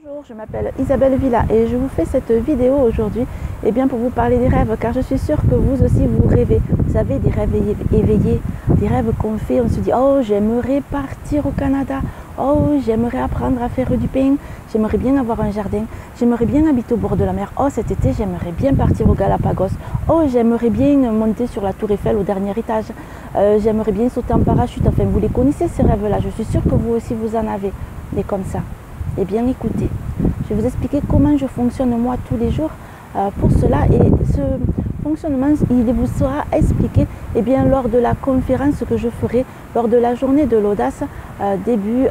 Bonjour, je m'appelle Isabelle Villa et je vous fais cette vidéo aujourd'hui pour vous parler des rêves, car je suis sûre que vous aussi vous rêvez. Vous savez, des rêves éveillés, des rêves qu'on fait, on se dit « Oh, j'aimerais partir au Canada, oh, j'aimerais apprendre à faire du pain, j'aimerais bien avoir un jardin, j'aimerais bien habiter au bord de la mer, oh, cet été, j'aimerais bien partir au Galapagos, oh, j'aimerais bien monter sur la tour Eiffel au dernier étage, j'aimerais bien sauter en parachute ». Enfin, vous les connaissez ces rêves-là, je suis sûre que vous aussi vous en avez, des comme ça. Eh bien écoutez, je vais vous expliquer comment je fonctionne moi tous les jours pour cela, et ce fonctionnement il vous sera expliqué lors de la conférence que je ferai lors de la journée de l'audace début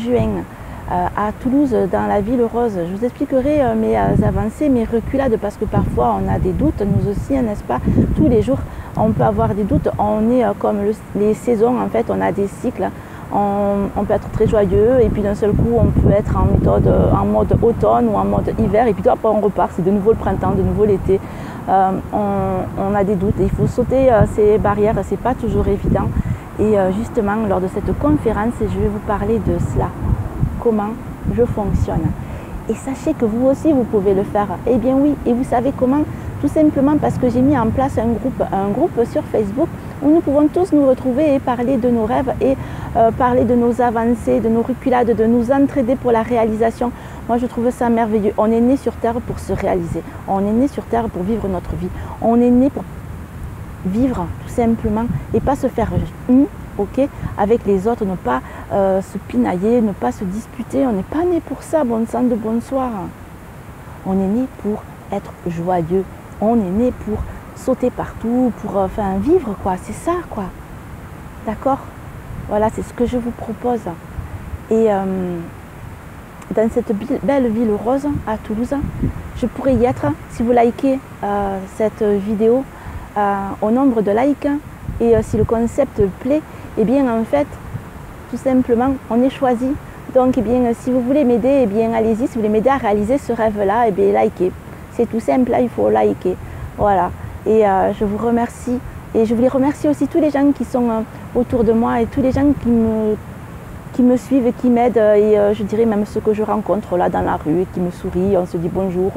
juin à Toulouse, dans la ville rose. Je vous expliquerai mes avancées, mes reculades, parce que parfois on a des doutes, nous aussi, n'est-ce pas? Tous les jours on peut avoir des doutes, on est comme les saisons, en fait on a des cycles. On peut être très joyeux et puis d'un seul coup on peut être en mode automne ou en mode hiver, et puis après on repart, c'est de nouveau le printemps, de nouveau l'été. On a des doutes et il faut sauter ces barrières, c'est pas toujours évident. Et justement lors de cette conférence, je vais vous parler de cela, comment je fonctionne. Et sachez que vous aussi vous pouvez le faire. Eh bien oui, et vous savez comment? Tout simplement parce que j'ai mis en place un groupe sur Facebook où nous pouvons tous nous retrouver et parler de nos rêves et parler de nos avancées, de nos reculades, de nous entraider pour la réalisation. Moi je trouve ça merveilleux. On est né sur Terre pour se réaliser. On est né sur Terre pour vivre notre vie. On est né pour vivre tout simplement et pas se faire avec les autres, ne pas se pinailler, ne pas se disputer. On n'est pas né pour ça, bon sang de bonsoir. On est né pour être joyeux. On est né pour sauter partout, pour vivre quoi, c'est ça quoi. D'accord? Voilà, c'est ce que je vous propose. Et dans cette belle ville rose à Toulouse, je pourrais y être si vous likez cette vidéo au nombre de likes, et si le concept plaît, en fait, tout simplement, on est choisi. Donc si vous voulez m'aider, allez-y. Si vous voulez m'aider à réaliser ce rêve-là, likez. C'est tout simple, là, il faut liker. Voilà. Et je vous remercie. Et je voulais remercier aussi tous les gens qui sont autour de moi et tous les gens qui me suivent et qui m'aident. Et je dirais même ceux que je rencontre là dans la rue et qui me sourient. On se dit bonjour,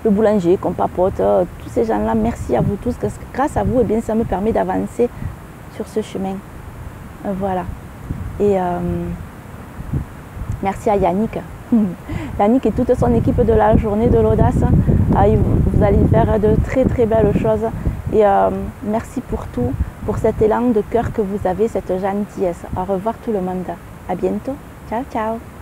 le boulanger qu'on papote. Tous ces gens-là, merci à vous tous. Grâce à vous, ça me permet d'avancer sur ce chemin. Voilà. Et merci à Yannick. Yannick et toute son équipe de la journée de l'audace. Vous allez faire de très très belles choses. Et merci pour tout, pour cet élan de cœur que vous avez, cette gentillesse. Au revoir tout le monde. À bientôt. Ciao, ciao.